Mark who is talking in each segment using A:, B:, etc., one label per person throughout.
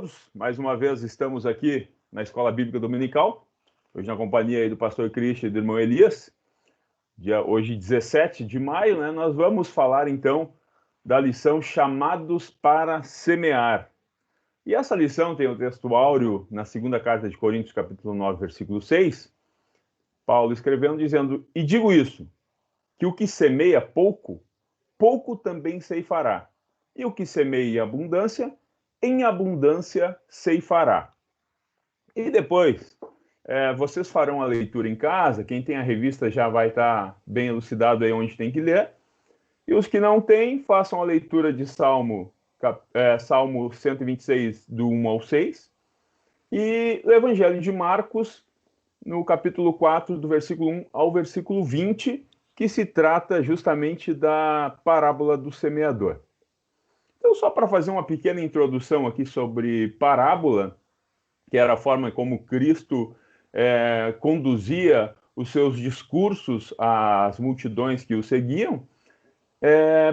A: todos. Mais uma vez estamos aqui na Escola Bíblica Dominical, hoje na companhia aí do pastor Christian e do irmão Elias. Hoje, 17 de maio, né, nós vamos falar então da lição Chamados para Semear. E essa lição tem o texto áureo na segunda carta de Coríntios, capítulo 9, versículo 6, Paulo escrevendo, dizendo: "E digo isso, que o que semeia pouco, pouco também ceifará. E o que semeia em abundância ceifará." E depois, vocês farão a leitura em casa, quem tem a revista já vai estar bem elucidado aí onde tem que ler, e os que não têm, façam a leitura de Salmo 126, do 1 ao 6, e o Evangelho de Marcos, no capítulo 4, do versículo 1 ao versículo 20, que se trata justamente da parábola do semeador. Então, só para fazer uma pequena introdução aqui sobre parábola, que era a forma como Cristo conduzia os seus discursos às multidões que o seguiam.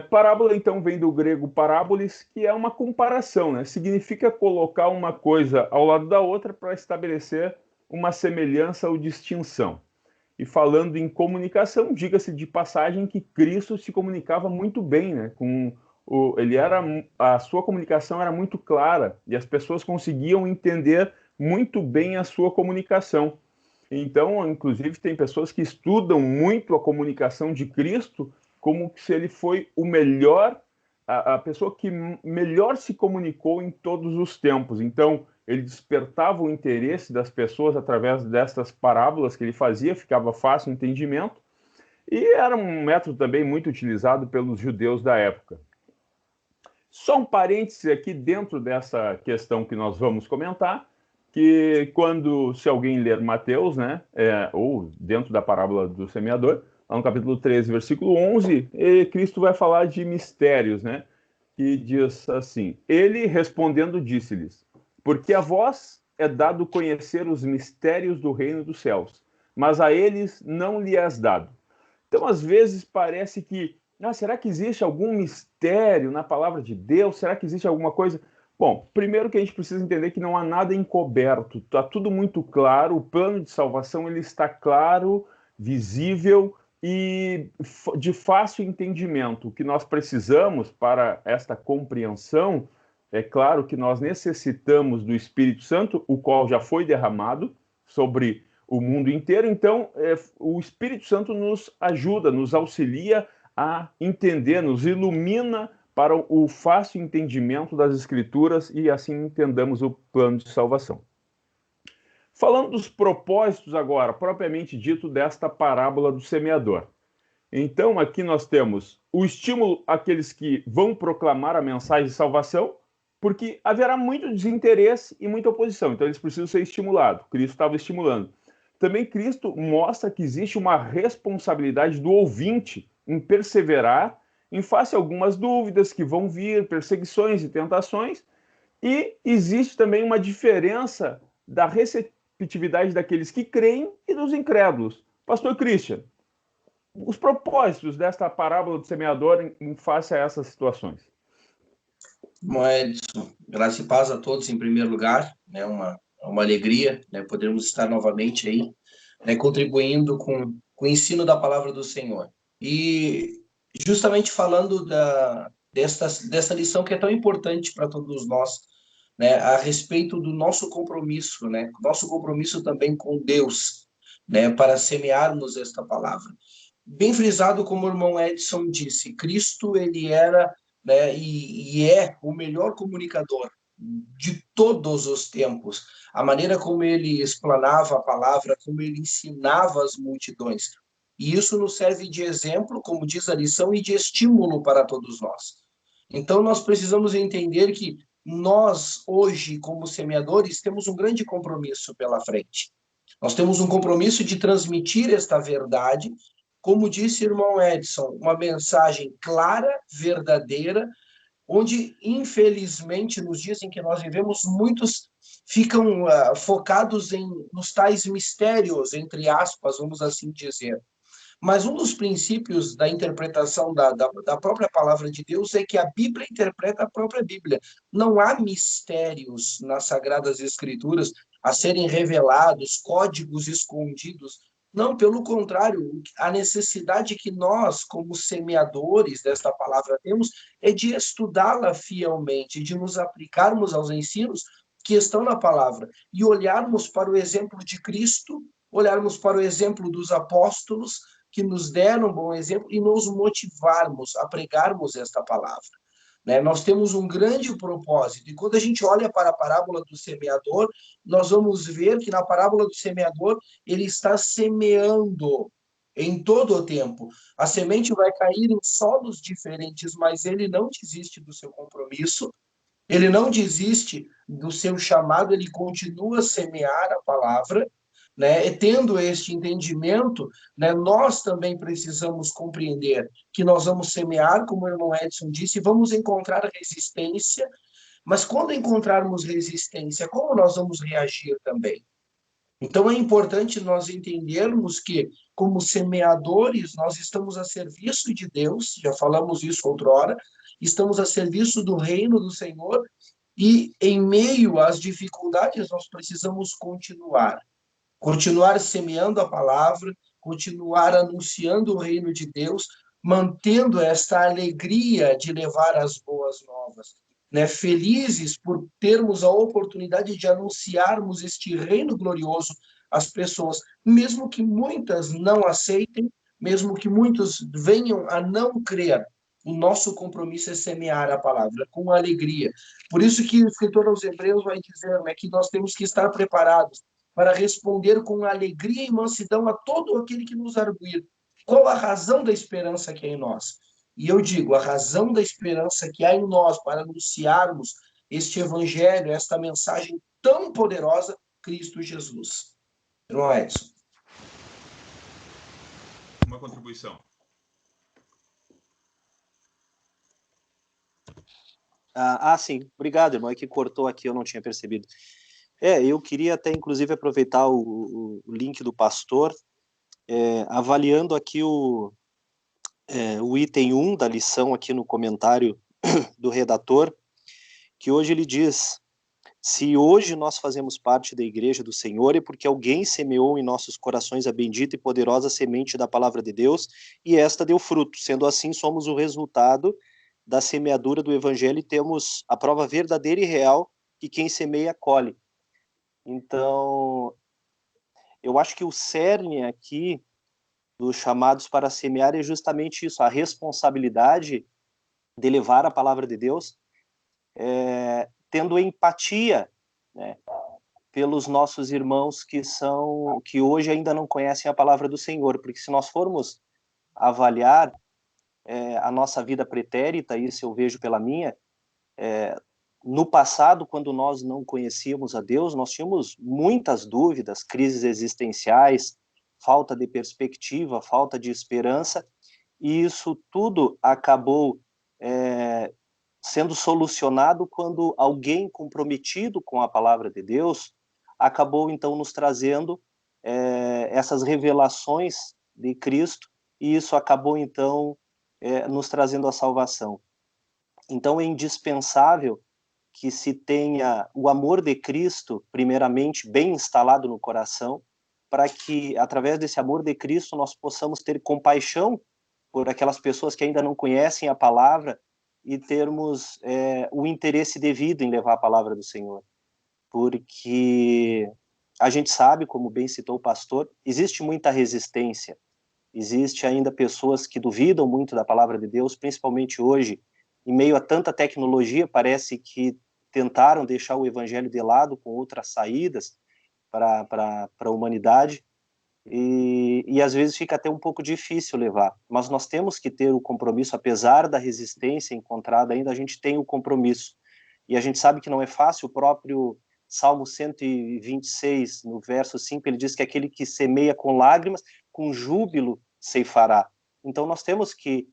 A: Parábola, então, vem do grego parábolis, que é uma comparação, né? Significa colocar uma coisa ao lado da outra para estabelecer uma semelhança ou distinção. E falando em comunicação, diga-se de passagem que Cristo se comunicava muito bem, né? A sua comunicação era muito clara e as pessoas conseguiam entender muito bem a sua comunicação. Então, inclusive, tem pessoas que estudam muito a comunicação de Cristo como se ele foi o melhor, a pessoa que melhor se comunicou em todos os tempos. Então, ele despertava o interesse das pessoas através destas parábolas que ele fazia, ficava fácil o entendimento, e era um método também muito utilizado pelos judeus da época. Só um parêntese aqui dentro dessa questão que nós vamos comentar, que se alguém ler Mateus, né, ou dentro da parábola do semeador, lá no capítulo 13, versículo 11, Cristo vai falar de mistérios, né, que diz assim: "Ele respondendo disse-lhes: porque a vós é dado conhecer os mistérios do reino dos céus, mas a eles não lhe és dado." Então, às vezes, parece que, será que existe algum mistério na palavra de Deus? Será que existe alguma coisa? Bom, primeiro que a gente precisa entender que não há nada encoberto, está tudo muito claro, o plano de salvação ele está claro, visível e de fácil entendimento. O que nós precisamos para esta compreensão, é claro que nós necessitamos do Espírito Santo, o qual já foi derramado sobre o mundo inteiro. Então, o Espírito Santo nos ajuda, nos auxilia a entender, nos ilumina para o fácil entendimento das Escrituras e assim entendamos o plano de salvação. Falando dos propósitos agora, propriamente dito, desta parábola do semeador. Então, aqui nós temos o estímulo àqueles que vão proclamar a mensagem de salvação, porque haverá muito desinteresse e muita oposição, então eles precisam ser estimulados. Cristo estava estimulando. Também Cristo mostra que existe uma responsabilidade do ouvinte em perseverar em face a algumas dúvidas que vão vir, perseguições e tentações, e existe também uma diferença da receptividade daqueles que creem e dos incrédulos. Pastor Christian, os propósitos desta parábola do semeador em face a essas situações.
B: Bom, Edson, graça e paz a todos em primeiro lugar, né, uma alegria, né, podermos estar novamente aí, né, contribuindo com o ensino da palavra do Senhor. E justamente falando dessa lição que é tão importante para todos nós, né, a respeito do nosso compromisso, né, nosso compromisso também com Deus, né, para semearmos esta palavra. Bem frisado, como o irmão Edson disse, Cristo, ele era, né, e é o melhor comunicador de todos os tempos. A maneira como ele explanava a palavra, como ele ensinava as multidões. E isso nos serve de exemplo, como diz a lição, e de estímulo para todos nós. Então, nós precisamos entender que nós, hoje, como semeadores, temos um grande compromisso pela frente. Nós temos um compromisso de transmitir esta verdade, como disse o irmão Edson, uma mensagem clara, verdadeira, onde, infelizmente, nos dias em que nós vivemos, muitos ficam focados nos tais mistérios, entre aspas, vamos assim dizer. Mas um dos princípios da interpretação da própria palavra de Deus é que a Bíblia interpreta a própria Bíblia. Não há mistérios nas Sagradas Escrituras a serem revelados, códigos escondidos. Não, pelo contrário, a necessidade que nós, como semeadores desta palavra, temos é de estudá-la fielmente, de nos aplicarmos aos ensinos que estão na palavra e olharmos para o exemplo de Cristo, olharmos para o exemplo dos apóstolos, que nos deram um bom exemplo, e nos motivarmos a pregarmos esta palavra. Né? Nós temos um grande propósito, e quando a gente olha para a parábola do semeador, nós vamos ver que na parábola do semeador, ele está semeando em todo o tempo. A semente vai cair em solos diferentes, mas ele não desiste do seu compromisso, ele não desiste do seu chamado, ele continua a semear a palavra, né? E tendo este entendimento, né, nós também precisamos compreender que nós vamos semear, como o irmão Edson disse, e vamos encontrar resistência, mas quando encontrarmos resistência, como nós vamos reagir também? Então é importante nós entendermos que, como semeadores, nós estamos a serviço de Deus, já falamos isso outrora, estamos a serviço do reino do Senhor, e em meio às dificuldades nós precisamos continuar semeando a palavra, continuar anunciando o reino de Deus, mantendo esta alegria de levar as boas novas, né? Felizes por termos a oportunidade de anunciarmos este reino glorioso às pessoas, mesmo que muitas não aceitem, mesmo que muitos venham a não crer. O nosso compromisso é semear a palavra com alegria. Por isso que o escritor aos Hebreus vai dizer, né, que nós temos que estar preparados para responder com alegria e mansidão a todo aquele que nos arguir. Qual a razão da esperança que há em nós? E eu digo, a razão da esperança que há em nós para anunciarmos este evangelho, esta mensagem tão poderosa, Cristo Jesus. Irmão Edson.
A: Uma contribuição.
C: Sim. Obrigado, irmão. É que cortou aqui, eu não tinha percebido. Eu queria até, inclusive, aproveitar o link do pastor, avaliando aqui o item 1 da lição aqui no comentário do redator, que hoje ele diz: se hoje nós fazemos parte da igreja do Senhor, é porque alguém semeou em nossos corações a bendita e poderosa semente da palavra de Deus, e esta deu fruto. Sendo assim, somos o resultado da semeadura do evangelho e temos a prova verdadeira e real que quem semeia colhe. Então, eu acho que o cerne aqui dos chamados para semear é justamente isso, a responsabilidade de levar a palavra de Deus, tendo empatia, né, pelos nossos irmãos que hoje ainda não conhecem a palavra do Senhor, porque se nós formos avaliar a nossa vida pretérita, isso eu vejo pela minha, no passado, quando nós não conhecíamos a Deus, nós tínhamos muitas dúvidas, crises existenciais, falta de perspectiva, falta de esperança, e isso tudo acabou sendo solucionado quando alguém comprometido com a palavra de Deus acabou, então, nos trazendo essas revelações de Cristo, e isso acabou, então, nos trazendo a salvação. Então, é indispensável que se tenha o amor de Cristo, primeiramente, bem instalado no coração, para que, através desse amor de Cristo, nós possamos ter compaixão por aquelas pessoas que ainda não conhecem a palavra e termos o interesse devido em levar a palavra do Senhor. Porque a gente sabe, como bem citou o pastor, existe muita resistência, existe ainda pessoas que duvidam muito da palavra de Deus, principalmente hoje, em meio a tanta tecnologia, parece que tentaram deixar o evangelho de lado com outras saídas para a humanidade, e às vezes fica até um pouco difícil levar, mas nós temos que ter o compromisso, apesar da resistência encontrada ainda, a gente tem o compromisso, e a gente sabe que não é fácil. O próprio Salmo 126, no verso 5, ele diz que aquele que semeia com lágrimas, com júbilo ceifará. Então nós temos que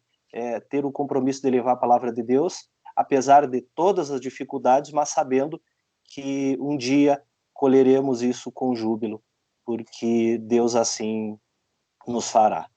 C: ter o compromisso de levar a palavra de Deus, apesar de todas as dificuldades, mas sabendo que um dia colheremos isso com júbilo, porque Deus assim nos fará.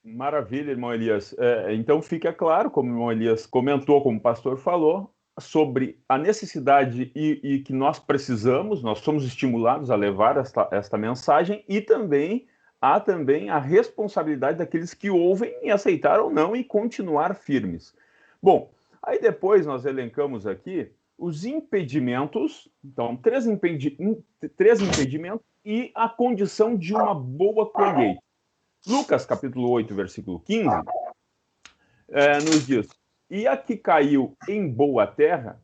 A: Maravilha, irmão Elias. Então fica claro, como o irmão Elias comentou, como o pastor falou, sobre a necessidade e que nós precisamos, nós somos estimulados a levar esta mensagem, e também há também a responsabilidade daqueles que ouvem e aceitar ou não e continuar firmes. Bom, aí depois nós elencamos aqui os impedimentos, então três impedimentos e a condição de uma boa colheita. Lucas, capítulo 8, versículo 15, nos diz: e a que caiu em boa terra,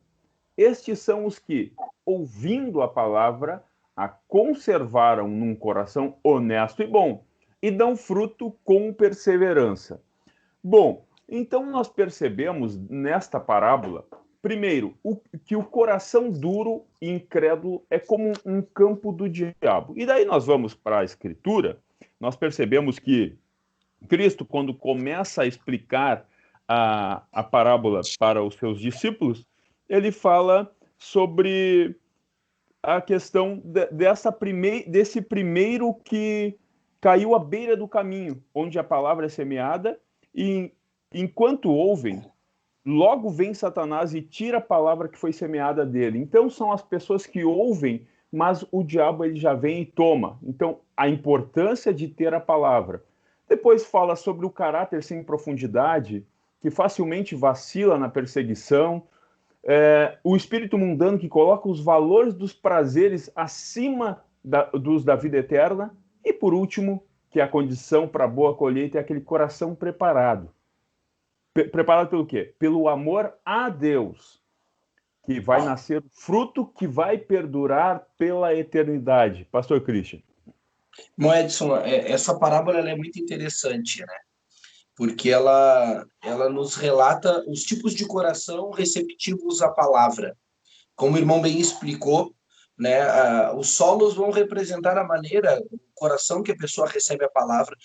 A: estes são os que, ouvindo a palavra, a conservaram num coração honesto e bom, e dão fruto com perseverança. Bom, então nós percebemos nesta parábola, primeiro, que o coração duro e incrédulo é como um campo do diabo. E daí nós vamos para a Escritura, nós percebemos que Cristo, quando começa a explicar a parábola para os seus discípulos, ele fala sobre a questão desse primeiro que caiu à beira do caminho, onde a palavra é semeada, e enquanto ouvem, logo vem Satanás e tira a palavra que foi semeada dele. Então são as pessoas que ouvem, mas o diabo ele já vem e toma. Então a importância de ter a palavra. Depois fala sobre o caráter sem profundidade, que facilmente vacila na perseguição, o espírito mundano que coloca os valores dos prazeres acima dos da vida eterna, e por último, que a condição para a boa colheita é aquele coração preparado. Preparado pelo quê? Pelo amor a Deus, que vai nascer fruto que vai perdurar pela eternidade. Pastor Christian.
B: Edson, essa parábola ela é muito interessante, né? Porque ela nos relata os tipos de coração receptivos à palavra. Como o irmão bem explicou, né, os solos vão representar a maneira, o coração que a pessoa recebe a palavra.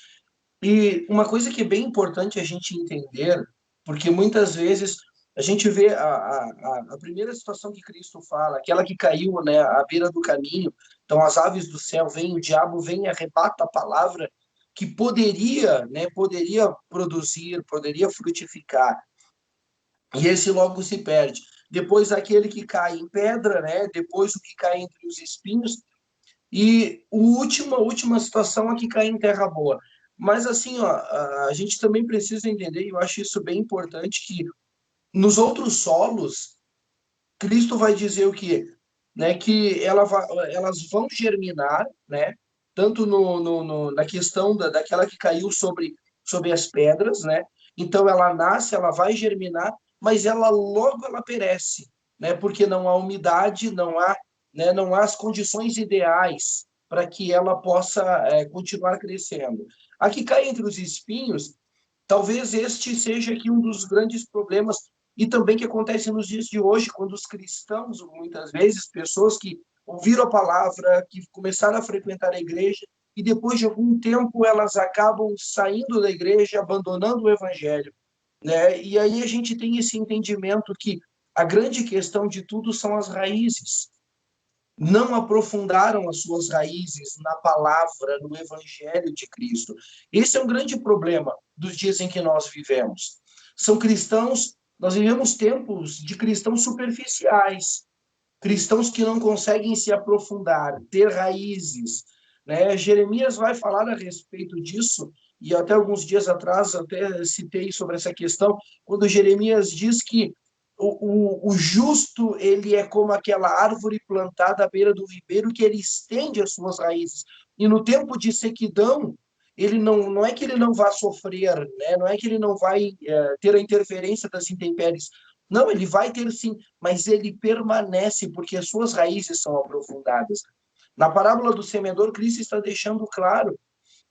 B: E uma coisa que é bem importante a gente entender, porque muitas vezes a gente vê a primeira situação que Cristo fala, aquela que caiu, né, à beira do caminho, então as aves do céu vêm, o diabo vem e arrebata a palavra que poderia, né, poderia produzir, poderia frutificar, e esse logo se perde. Depois aquele que cai em pedra, né, depois o que cai entre os espinhos, e a última situação é que cai em terra boa. Mas assim, ó, a gente também precisa entender, e eu acho isso bem importante, que nos outros solos, Cristo vai dizer o quê? Né, que elas vão germinar, né, tanto na questão daquela que caiu sobre as pedras, né? Então ela nasce, ela vai germinar, mas logo ela perece, né? Porque não há umidade, não há as condições ideais para que ela possa continuar crescendo. A que cai entre os espinhos, talvez este seja aqui um dos grandes problemas e também que acontece nos dias de hoje, quando os cristãos, muitas vezes, pessoas que ouviram a palavra, que começaram a frequentar a igreja, e depois de algum tempo elas acabam saindo da igreja, abandonando o evangelho, né? E aí a gente tem esse entendimento que a grande questão de tudo são as raízes. Não aprofundaram as suas raízes na palavra, no evangelho de Cristo. Esse é um grande problema dos dias em que nós vivemos. São cristãos, nós vivemos tempos de cristãos superficiais, cristãos que não conseguem se aprofundar, ter raízes, né? Jeremias vai falar a respeito disso, e até alguns dias atrás até citei sobre essa questão, quando Jeremias diz que o justo, ele é como aquela árvore plantada à beira do ribeiro que ele estende as suas raízes. E no tempo de sequidão, ele não é que ele não vá sofrer, né? Não é que ele não vai ter a interferência das intempéries. Não, ele vai ter sim, mas ele permanece porque as suas raízes são aprofundadas. Na parábola do semeador, Cristo está deixando claro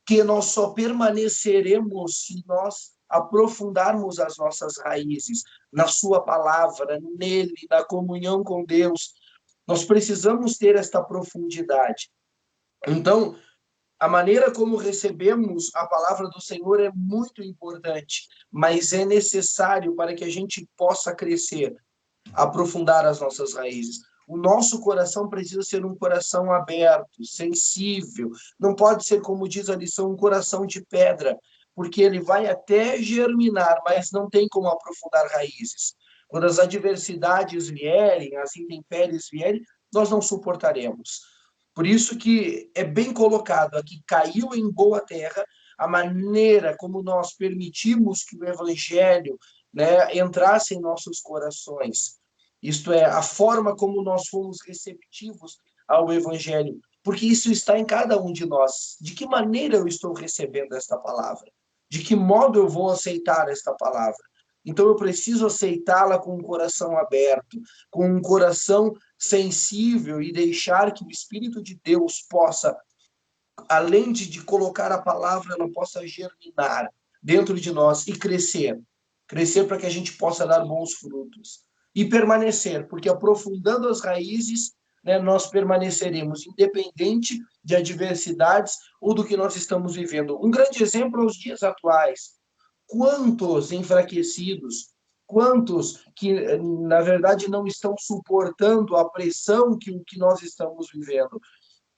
B: que nós só permaneceremos se nós aprofundarmos as nossas raízes na sua palavra, nele, na comunhão com Deus. Nós precisamos ter esta profundidade. Então, a maneira como recebemos a palavra do Senhor é muito importante, mas é necessário para que a gente possa crescer, aprofundar as nossas raízes. O nosso coração precisa ser um coração aberto, sensível. Não pode ser, como diz a lição, um coração de pedra, porque ele vai até germinar, mas não tem como aprofundar raízes. Quando as adversidades vierem, as intempéries vierem, nós não suportaremos. Por isso que é bem colocado aqui, caiu em boa terra, a maneira como nós permitimos que o evangelho, né, entrasse em nossos corações. Isto é, a forma como nós fomos receptivos ao evangelho, porque isso está em cada um de nós. De que maneira eu estou recebendo esta palavra? De que modo eu vou aceitar esta palavra? Então eu preciso aceitá-la com um coração aberto, com um coração sensível e deixar que o Espírito de Deus possa, além de colocar a palavra, ela possa germinar dentro de nós e crescer. Crescer para que a gente possa dar bons frutos. E permanecer, porque aprofundando as raízes, né, nós permaneceremos, independente de adversidades ou do que nós estamos vivendo. Um grande exemplo é os dias atuais. Quantos enfraquecidos, quantos que, na verdade, não estão suportando a pressão que nós estamos vivendo.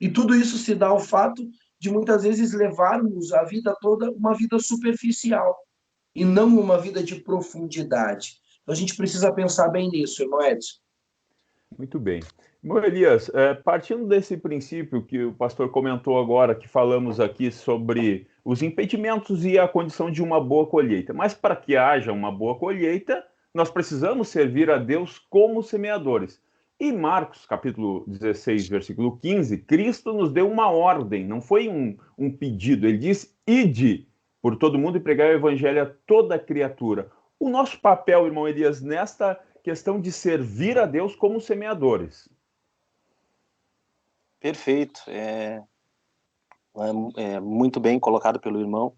B: E tudo isso se dá ao fato de, muitas vezes, levarmos a vida toda uma vida superficial e não uma vida de profundidade. Então, a gente precisa pensar bem nisso, irmão Edson.
A: Muito bem. Irmão Elias, partindo desse princípio que o pastor comentou agora, que falamos aqui sobre os impedimentos e a condição de uma boa colheita, mas para que haja uma boa colheita, nós precisamos servir a Deus como semeadores. Em Marcos, capítulo 16, versículo 15, Cristo nos deu uma ordem, não foi um pedido. Ele diz, ide por todo mundo e pregai o evangelho a toda criatura. O nosso papel, irmão Elias, nesta questão de servir a Deus como semeadores.
C: Perfeito. Muito bem colocado pelo irmão.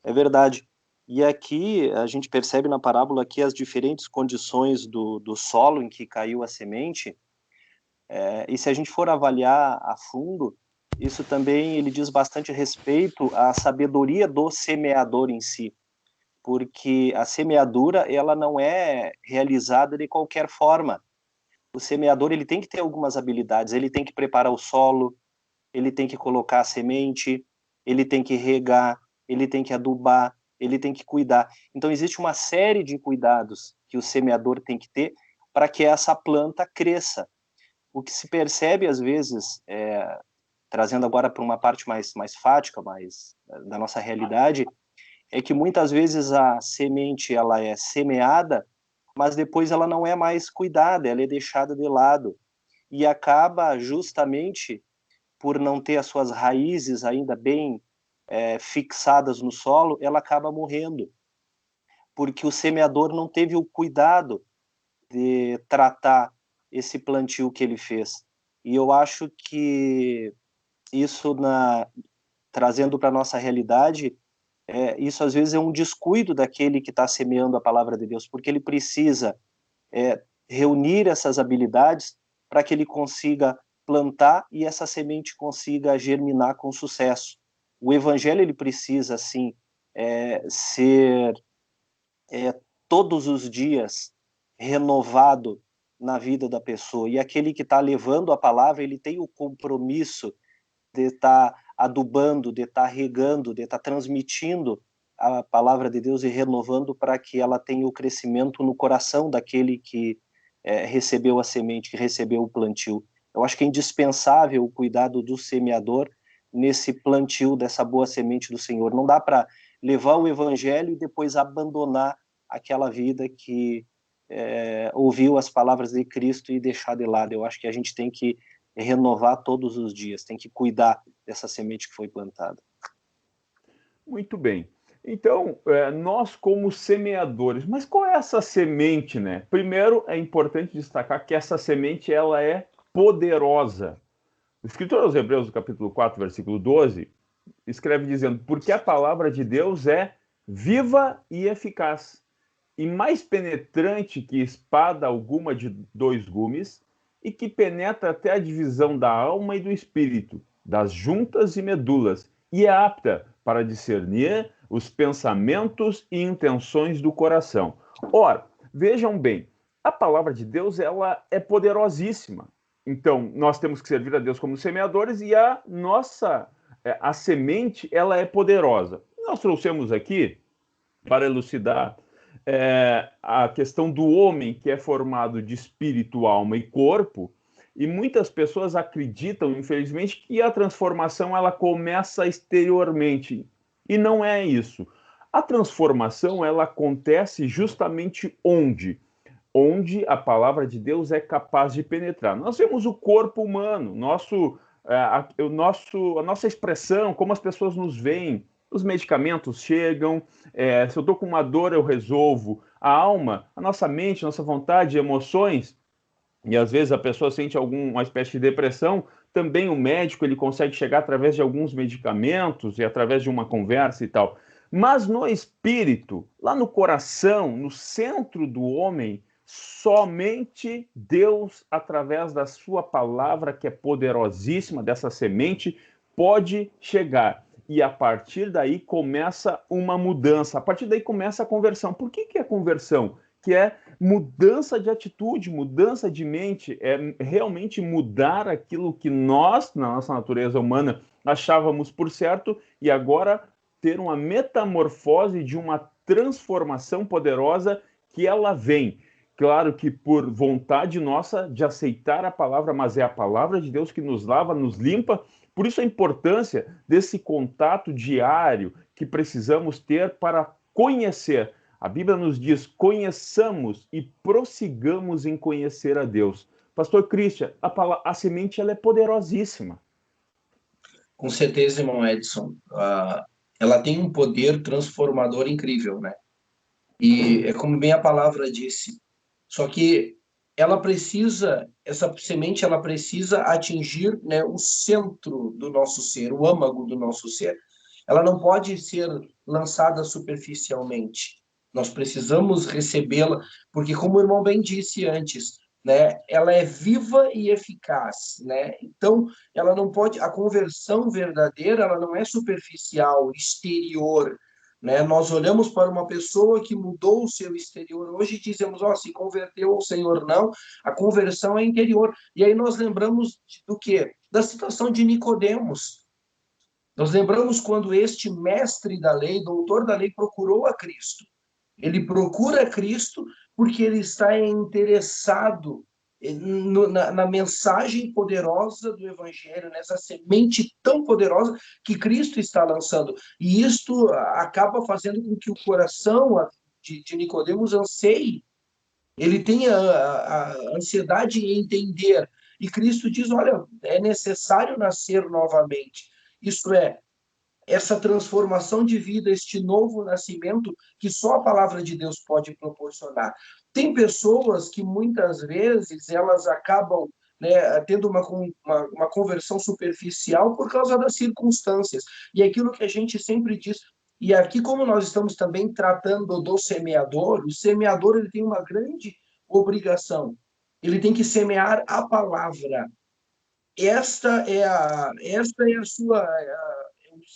C: É verdade. E aqui a gente percebe na parábola que as diferentes condições do solo em que caiu a semente, e se a gente for avaliar a fundo, isso também ele diz bastante respeito à sabedoria do semeador em si, porque a semeadura ela não é realizada de qualquer forma. O semeador ele tem que ter algumas habilidades, ele tem que preparar o solo, ele tem que colocar a semente, ele tem que regar, ele tem que adubar, ele tem que cuidar. Então existe uma série de cuidados que o semeador tem que ter para que essa planta cresça. O que se percebe às vezes, trazendo agora para uma parte mais fática, mais da nossa realidade, é que muitas vezes a semente ela é semeada, mas depois ela não é mais cuidada, ela é deixada de lado e acaba justamente por não ter as suas raízes ainda bem fixadas no solo, ela acaba morrendo, porque o semeador não teve o cuidado de tratar esse plantio que ele fez. E eu acho que isso, trazendo para a nossa realidade, isso às vezes é um descuido daquele que está semeando a palavra de Deus, porque ele precisa reunir essas habilidades para que ele consiga plantar e essa semente consiga germinar com sucesso. O evangelho ele precisa, assim, ser todos os dias renovado na vida da pessoa, e aquele que está levando a palavra, ele tem o compromisso de estar adubando, de estar regando, de estar transmitindo a palavra de Deus e renovando para que ela tenha o crescimento no coração daquele que recebeu a semente, que recebeu o plantio. Eu acho que é indispensável o cuidado do semeador nesse plantio dessa boa semente do Senhor. Não dá para levar o evangelho e depois abandonar aquela vida que ouviu as palavras de Cristo e deixar de lado. Eu acho que a gente tem que renovar todos os dias, tem que cuidar dessa semente que foi plantada.
A: Muito bem. Então, nós como semeadores, mas qual é essa semente, né? Primeiro, é importante destacar que essa semente, ela é poderosa. O escritor aos Hebreus, no capítulo 4, versículo 12, escreve dizendo, porque a palavra de Deus é viva e eficaz, e mais penetrante que espada alguma de 2 gumes, e que penetra até a divisão da alma e do espírito, das juntas e medulas, e é apta para discernir os pensamentos e intenções do coração. Ora, vejam bem, a palavra de Deus ela é poderosíssima. Então, nós temos que servir a Deus como semeadores e a semente ela é poderosa. nós trouxemos aqui, para elucidar a questão do homem que é formado de espírito, alma e corpo, e muitas pessoas acreditam, infelizmente, que a transformação ela começa exteriormente, e não é isso. A transformação ela acontece justamente onde? Onde a palavra de Deus é capaz de penetrar. Nós vemos o corpo humano, a nossa expressão, como as pessoas nos veem, os medicamentos chegam, se eu estou com uma dor, eu resolvo. A alma, a nossa mente, a nossa vontade, emoções, e às vezes a pessoa sente alguma espécie de depressão, também o médico ele consegue chegar através de alguns medicamentos e através de uma conversa e tal. Mas no espírito, lá no coração, no centro do homem, somente Deus, através da sua palavra, que é poderosíssima, dessa semente, pode chegar. E a partir daí começa uma mudança, a partir daí começa a conversão. Por que é conversão? Que é mudança de atitude, mudança de mente, é realmente mudar aquilo que nós, na nossa natureza humana, achávamos por certo, e agora ter uma metamorfose de uma transformação poderosa que ela vem. Claro que por vontade nossa de aceitar a palavra, mas é a palavra de Deus que nos lava, nos limpa. Por isso a importância desse contato diário que precisamos ter para conhecer. A Bíblia nos diz, conheçamos e prossigamos em conhecer a Deus. Pastor Christian, a semente ela é poderosíssima.
B: Com certeza, irmão Edson. Ela tem um poder transformador incrível, né? E é como bem a palavra disse. Só que essa semente, ela precisa atingir, né, o centro do nosso ser, o âmago do nosso ser. Ela não pode ser lançada superficialmente. Nós precisamos recebê-la, porque como o irmão bem disse antes, né, ela é viva e eficaz, né? Então, ela não pode, a conversão verdadeira, ela não é superficial, exterior, né? Nós olhamos para uma pessoa que mudou o seu exterior hoje e dizemos, se converteu ao Senhor, não. A conversão é interior. E aí nós lembramos do quê? Da situação de Nicodemos. Nós lembramos quando este mestre da lei, doutor da lei, procurou a Cristo. Ele procura Cristo porque ele está interessado na mensagem poderosa do Evangelho, nessa semente tão poderosa que Cristo está lançando. E isto acaba fazendo com que o coração de Nicodemos anseie. Ele tem a ansiedade em entender. E Cristo diz, olha, é necessário nascer novamente. Isto é, essa transformação de vida, este novo nascimento que só a palavra de Deus pode proporcionar. Tem pessoas que muitas vezes elas acabam, né, tendo uma conversão superficial por causa das circunstâncias. E aquilo que a gente sempre diz, e aqui como nós estamos também tratando do semeador, o semeador ele tem uma grande obrigação. Ele tem que semear a palavra. Esta é a sua...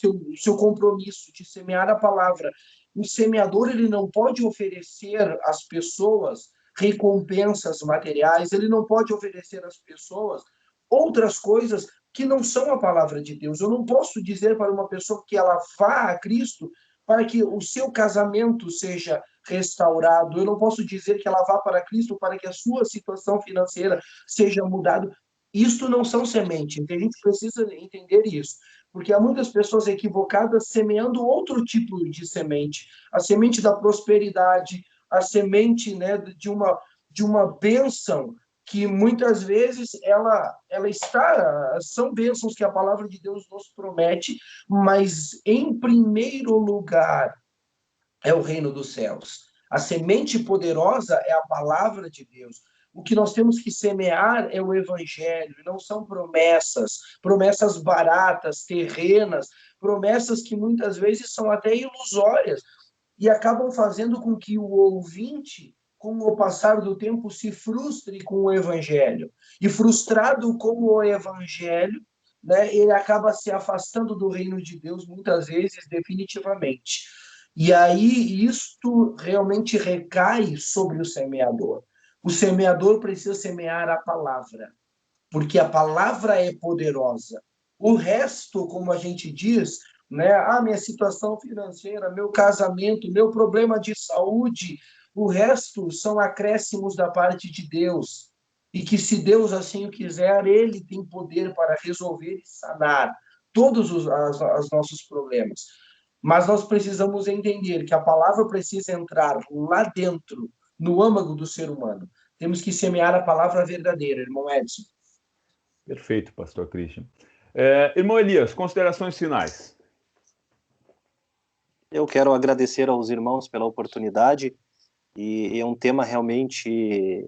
B: o seu compromisso de semear a palavra. O semeador ele não pode oferecer às pessoas recompensas materiais, ele não pode oferecer às pessoas outras coisas que não são a palavra de Deus. Eu não posso dizer para uma pessoa que ela vá a Cristo para que o seu casamento seja restaurado. Eu não posso dizer que ela vá para Cristo para que a sua situação financeira seja mudada. Isto não são sementes. A gente precisa entender isso. Porque há muitas pessoas equivocadas semeando outro tipo de semente. A semente da prosperidade, a semente, né, de uma bênção que muitas vezes são bênçãos que a palavra de Deus nos promete, mas em primeiro lugar é o reino dos céus. A semente poderosa é a palavra de Deus. O que nós temos que semear é o evangelho, não são promessas baratas, terrenas, promessas que muitas vezes são até ilusórias e acabam fazendo com que o ouvinte, com o passar do tempo, se frustre com o evangelho. E frustrado com o evangelho, né, ele acaba se afastando do reino de Deus, muitas vezes, definitivamente. E aí, isto realmente recai sobre o semeador. O semeador precisa semear a palavra, porque a palavra é poderosa. O resto, como a gente diz, né? Ah, minha situação financeira, meu casamento, meu problema de saúde, o resto são acréscimos da parte de Deus. E que, se Deus assim o quiser, Ele tem poder para resolver e sanar todos os nossos problemas. Mas nós precisamos entender que a palavra precisa entrar lá dentro, no âmago do ser humano. Temos que semear a palavra verdadeira, irmão Edson.
A: Perfeito, pastor Christian. Irmão Elias, considerações finais.
C: Eu quero agradecer aos irmãos pela oportunidade, e é um tema realmente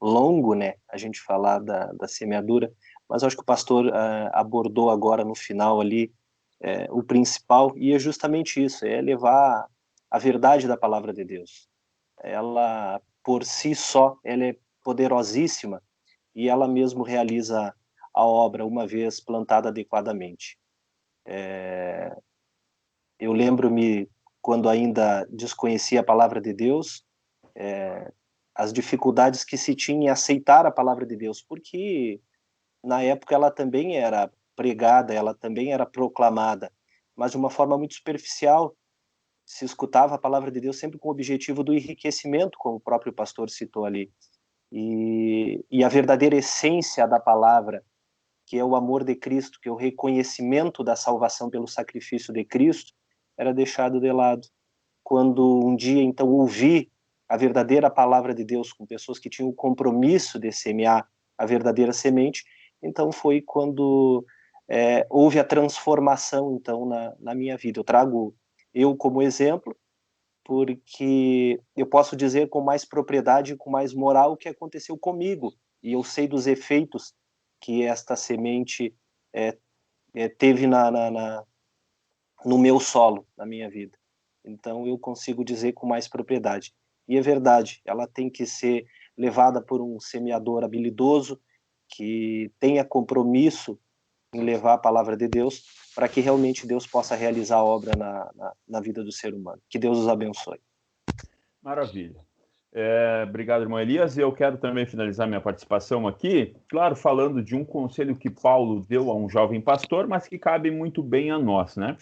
C: longo, né, a gente falar da semeadura, mas eu acho que o pastor abordou agora no final ali o principal, e é justamente isso, é levar a verdade da palavra de Deus. Ela, por si só, ela é poderosíssima, e ela mesmo realiza a obra uma vez plantada adequadamente. Eu lembro-me, quando ainda desconhecia a palavra de Deus, as dificuldades que se tinha em aceitar a palavra de Deus, porque na época ela também era pregada, ela também era proclamada, mas de uma forma muito superficial. Se escutava a palavra de Deus sempre com o objetivo do enriquecimento, como o próprio pastor citou ali. E a verdadeira essência da palavra, que é o amor de Cristo, que é o reconhecimento da salvação pelo sacrifício de Cristo, era deixado de lado. Quando um dia, então, ouvi a verdadeira palavra de Deus com pessoas que tinham o compromisso de semear a verdadeira semente, então foi quando houve a transformação, então, na minha vida. Eu trago eu como exemplo, porque eu posso dizer com mais propriedade e com mais moral o que aconteceu comigo, e eu sei dos efeitos que esta semente teve no meu solo, na minha vida. Então eu consigo dizer com mais propriedade. E é verdade, ela tem que ser levada por um semeador habilidoso, que tenha compromisso em levar a palavra de Deus, para que realmente Deus possa realizar a obra na vida do ser humano. Que Deus os abençoe.
A: Maravilha. Obrigado, irmão Elias. E eu quero também finalizar minha participação aqui, claro, falando de um conselho que Paulo deu a um jovem pastor, mas que cabe muito bem a nós, né?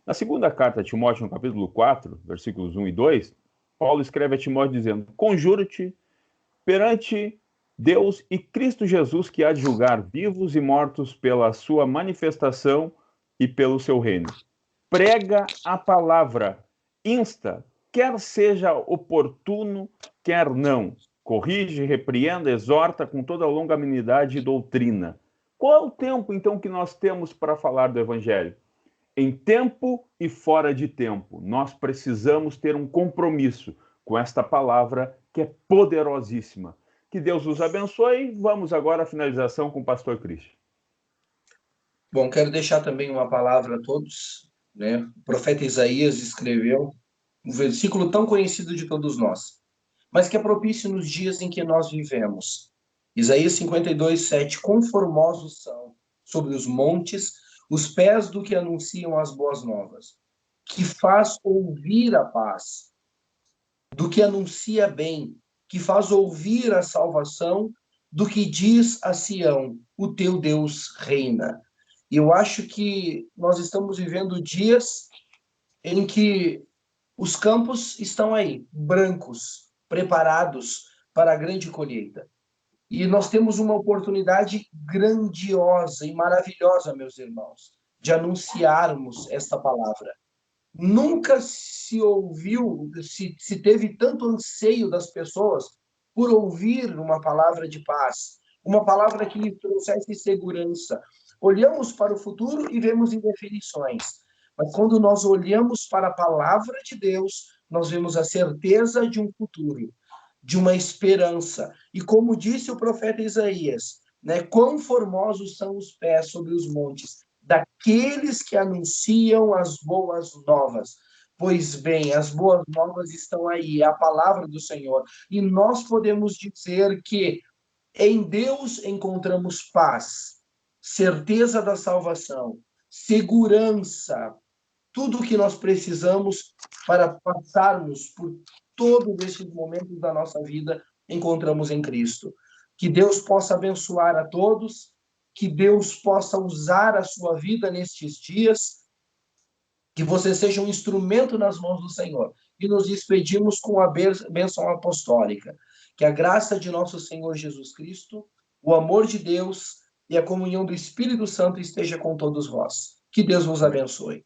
A: Na segunda carta a Timóteo, no capítulo 4, versículos 1 e 2, Paulo escreve a Timóteo dizendo: Conjuro-te perante Deus e Cristo Jesus, que há de julgar vivos e mortos pela sua manifestação e pelo seu reino. Prega a palavra, insta, quer seja oportuno, quer não. Corrige, repreenda, exorta com toda longanimidade e doutrina. Qual é o tempo, então, que nós temos para falar do Evangelho? Em tempo e fora de tempo. Nós precisamos ter um compromisso com esta palavra que é poderosíssima. Que Deus os abençoe. Vamos agora à finalização com o pastor Christian.
B: Bom, quero deixar também uma palavra a todos, né? O profeta Isaías escreveu um versículo tão conhecido de todos nós, mas que é propício nos dias em que nós vivemos. Isaías 52:7. Quão formosos são sobre os montes os pés do que anunciam as boas novas, que faz ouvir a paz, do que anuncia bem, que faz ouvir a salvação, do que diz a Sião: o teu Deus reina. E eu acho que nós estamos vivendo dias em que os campos estão aí, brancos, preparados para a grande colheita. E nós temos uma oportunidade grandiosa e maravilhosa, meus irmãos, de anunciarmos esta palavra. Nunca se ouviu, se teve tanto anseio das pessoas por ouvir uma palavra de paz, uma palavra que lhe trouxesse segurança. Olhamos para o futuro e vemos indefinições, mas quando nós olhamos para a palavra de Deus, nós vemos a certeza de um futuro, de uma esperança. E como disse o profeta Isaías, né, quão formosos são os pés sobre os montes daqueles que anunciam as boas novas. Pois bem, as boas novas estão aí, é a palavra do Senhor. E nós podemos dizer que em Deus encontramos paz, certeza da salvação, segurança, tudo o que nós precisamos para passarmos por todos esses momentos da nossa vida, encontramos em Cristo. Que Deus possa abençoar a todos, que Deus possa usar a sua vida nestes dias Que você seja um instrumento nas mãos do Senhor. E nos despedimos com a bênção apostólica. Que a graça de nosso Senhor Jesus Cristo, o amor de Deus e a comunhão do Espírito Santo esteja com todos vós. Que Deus vos abençoe.